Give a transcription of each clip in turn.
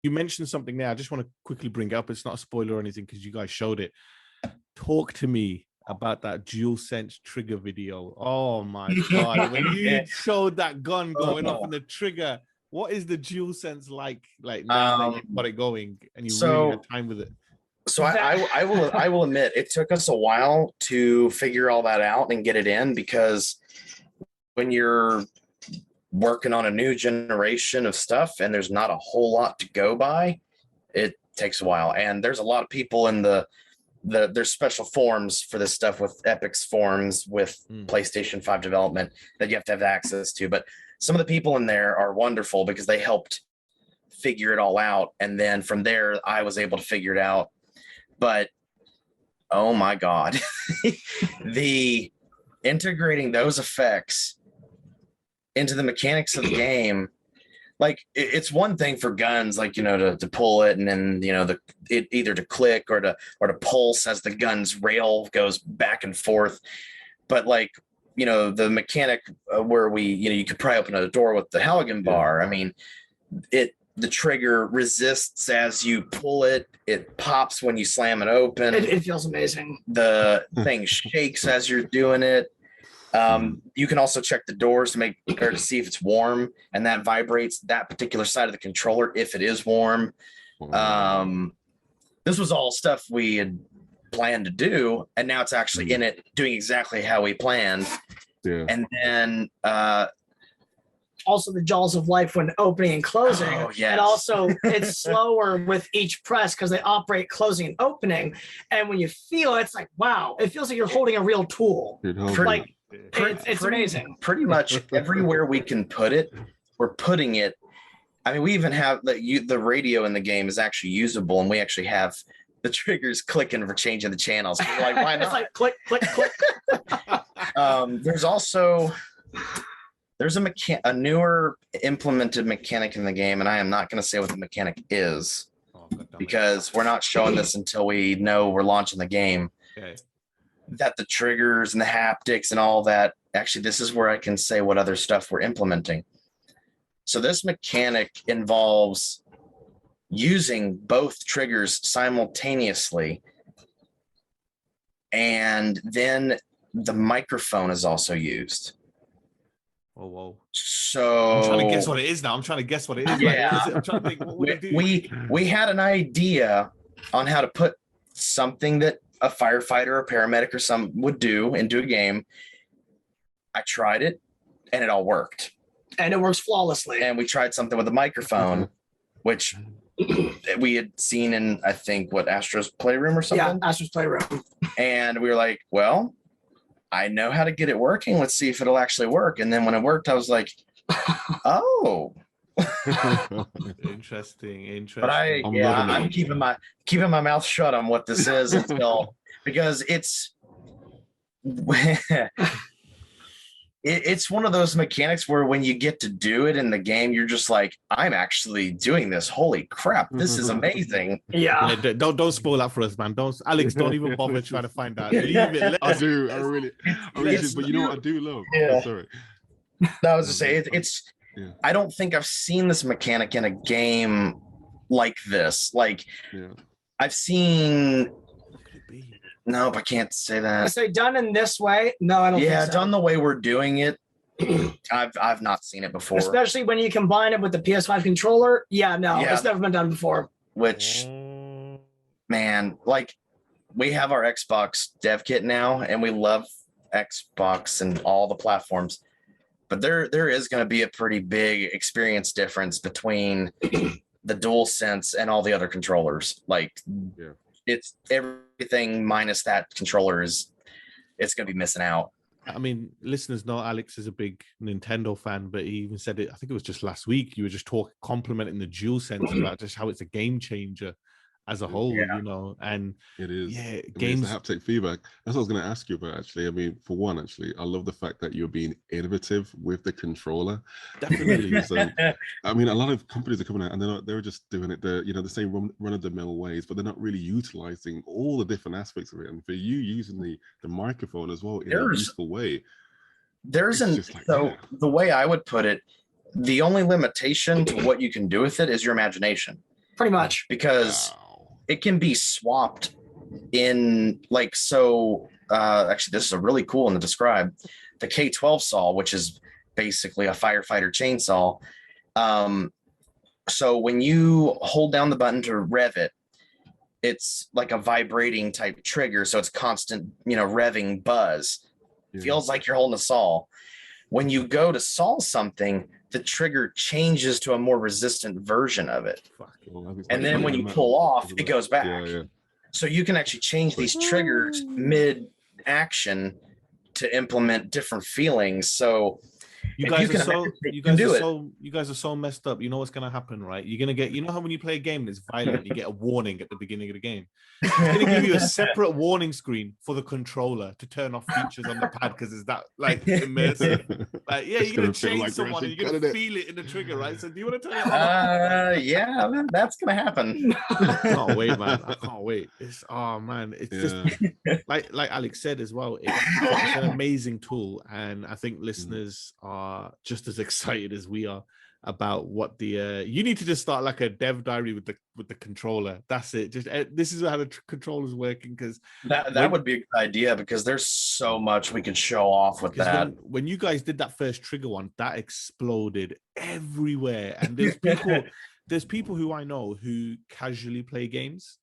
You mentioned something there. I just want to quickly bring up. It's not a spoiler or anything because you guys showed it. Talk to me about that DualSense trigger video. Oh my God. When you showed that gun going off in the trigger, what is the DualSense like now that you've got it going and you really had time with it? So I will admit it took us a while to figure all that out and get it in, because when you're working on a new generation of stuff and there's not a whole lot to go by, it takes a while. And there's a lot of people in there's special forums for this stuff with Epic's forums with PlayStation 5 development that you have to have access to. But some of the people in there are wonderful because they helped figure it all out. And then from there, I was able to figure it out. But oh my God, the integrating those effects into the mechanics of the game, like it's one thing for guns, like, you know, to pull it and then, you know, it either to click or to pulse as the gun's rail goes back and forth. But like, you know, the mechanic where you could pry open a door with the Halligan bar. I mean, the trigger resists as you pull it. It pops when you slam it open. It feels amazing. The thing shakes as you're doing it. You can also check the doors to see if it's warm, and that vibrates that particular side of the controller if it is warm. This was all stuff we had planned to do, and now it's actually in it doing exactly how we planned. Yeah. And then also the jaws of life when opening and closing. Oh, yes. And also it's slower with each press because they operate closing and opening. And when you feel it, it's like, wow, it feels like you're holding a real tool. It's amazing. Pretty much everywhere we can put it, we're putting it. I mean, we even have the radio in the game is actually usable, and we actually have the triggers clicking for changing the channels. We're like, why not? It's like click, click, click. There's also a newer implemented mechanic in the game, and I am not going to say what the mechanic is because we're not showing this until we know we're launching the game. Okay. That the triggers and the haptics and all that, actually, this is where I can say what other stuff we're implementing. So this mechanic involves using both triggers simultaneously, and then the microphone is also used. Oh, whoa. So I'm trying to guess what it is now. I'm trying to guess what it is. Yeah. I'm trying to think, what would it do? We had an idea on how to put something that a firefighter or paramedic or some would do into a game. I tried it and it all worked. And it works flawlessly. And we tried something with a microphone, which we had seen in, I think, Astro's Playroom or something? Yeah, Astro's Playroom. And we were like, well, I know how to get it working. Let's see if it'll actually work. And then when it worked, I was like, oh. Interesting. But I'm keeping my mouth shut on what this is until because it's one of those mechanics where when you get to do it in the game, you're just like, I'm actually doing this. Holy crap, this is amazing. Yeah. Don't spoil that for us, man. Alex, don't even bother trying to find out. Leave it. I really do. But you know what I do love? Yeah. Oh, sorry. No, I was to say I don't think I've seen this mechanic in a game like this. Like I've seen. Nope, I can't say that. I say done in this way. No, I don't think so. Done the way we're doing it. I've not seen it before. Especially when you combine it with the PS5 controller. It's never been done before. Which, man, like we have our Xbox dev kit now, and we love Xbox and all the platforms. But there is going to be a pretty big experience difference between the DualSense and all the other controllers. Like, it's everything minus that controller it's going to be missing out. I mean, listeners know Alex is a big Nintendo fan, but he even said it, I think it was just last week, you were just complimenting the DualSense about just how it's a game changer. as a whole, you know. And it is. yeah, I mean, games. it's the haptic feedback. That's what I was going to ask you about, actually. I mean, for one, actually, I love the fact that you're being innovative with the controller. Definitely. So, I mean, a lot of companies are coming out and they're just doing it the same run-of-the-mill ways, but they're not really utilizing all the different aspects of it. And for you using the microphone as well in a useful way, the way I would put it, the only limitation to what you can do with it is your imagination. Pretty much. Because it can be swapped in actually this is a really cool one to describe. The K12 saw, which is basically a firefighter chainsaw. So when you hold down the button to rev it, it's like a vibrating type trigger. So it's constant, revving buzz. Feels like you're holding a saw. When you go to saw something, the trigger changes to a more resistant version of it. And then when you pull off, it goes back. So you can actually change these triggers mid-action to implement different feelings. So you guys are so messed up. You know what's gonna happen, right? You're gonna get, how when you play a game that's violent, you get a warning at the beginning of the game. It's gonna give you a separate warning screen for the controller to turn off features on the pad because it's that immersive. You're gonna change someone and you're gonna feel it in the trigger, right? So do you want to turn it on? Yeah, that's gonna happen. I can't wait, man. I can't wait. It's just like Alex said as well. It's an amazing tool, and I think listeners are just as excited as we are about what the you need to just start like a dev diary with the controller. That's it. Just this is how the controller's working, because that would be a good idea, because there's so much we could show off with that. When you guys did that first trigger one, that exploded everywhere, and there's people who I know who casually play games,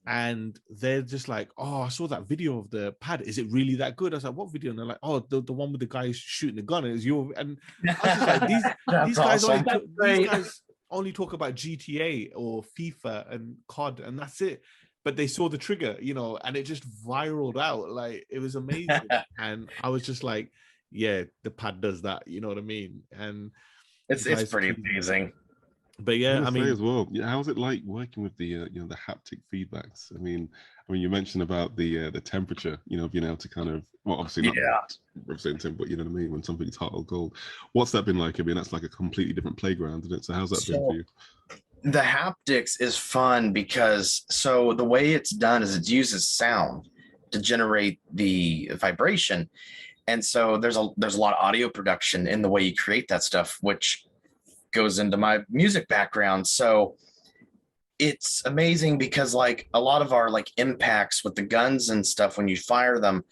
and they're just like, oh, I saw that video of the pad. Is it really that good? I was like, what video? And they're like, oh, the one with the guy shooting the gun. Is your and I was just like, these guys only talk about GTA or FIFA and COD, and that's it. But they saw the trigger, and it just viraled out. Like, it was amazing. And I was just like, yeah, the pad does that. You know what I mean? And it's pretty amazing. But yeah, I mean, as well. Yeah, how's it like working with the the haptic feedbacks? I mean, you mentioned about the temperature, being able to kind of, well, obviously not representing, but you know what I mean, when something's hot or cold. What's that been like? I mean, that's like a completely different playground, isn't it? So how's that been for you? The haptics is fun because the way it's done is it uses sound to generate the vibration, and so there's a lot of audio production in the way you create that stuff, which goes into my music background. So it's amazing because like a lot of our like impacts with the guns and stuff, when you fire them,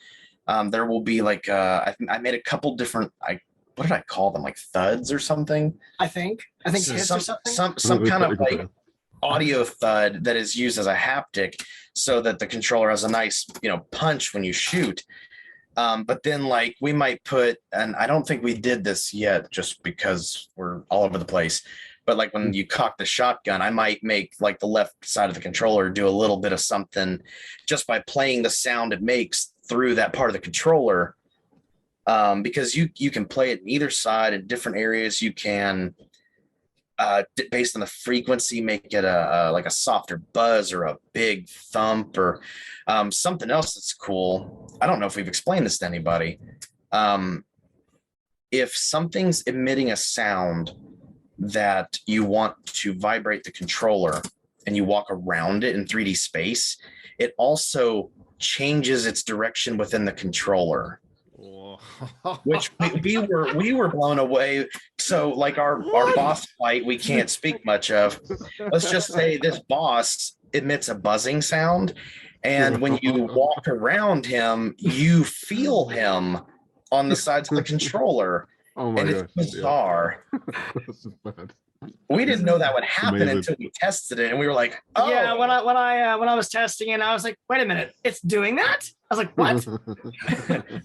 there will be like I made a couple different, what did I call them, like thuds or something? I think some kind of like audio thud that is used as a haptic, so that the controller has a nice punch when you shoot. But then like we might put, and I don't think we did this yet just because we're all over the place, but like when you cock the shotgun, I might make like the left side of the controller do a little bit of something just by playing the sound it makes through that part of the controller. Because you can play it in either side in different areas. You can, based on the frequency, make it like a softer buzz or a big thump or something else that's cool. I don't know if we've explained this to anybody. If something's emitting a sound that you want to vibrate the controller and you walk around it in 3D space, it also changes its direction within the controller. Which we were blown away. So like our boss fight, we can't speak much of. Let's just say this boss emits a buzzing sound, and when you walk around him, you feel him on the sides of the controller. Oh my gosh, it's bizarre. That's bad. We didn't know that would happen until we tested it, and we were like, "Oh." Yeah, when I was testing it, I was like, "Wait a minute, it's doing that?" I was like, "What?"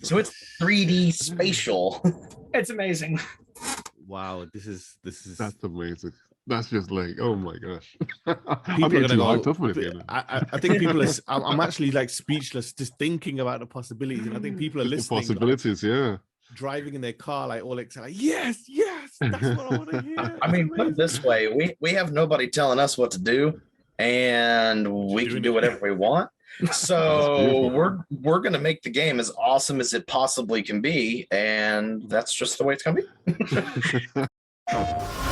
So it's 3D spatial. It's amazing. Wow, this is that's amazing. That's just like, oh my gosh. People are gonna go. I think people are. I'm actually like speechless just thinking about the possibilities, and I think people are listening. Possibilities, like, driving in their car, like all excited, like, yes, that's what I want to hear. I mean, put it this way: we have nobody telling us what to do. and we can do whatever we want. So we're gonna make the game as awesome as it possibly can be, and that's just the way it's gonna be.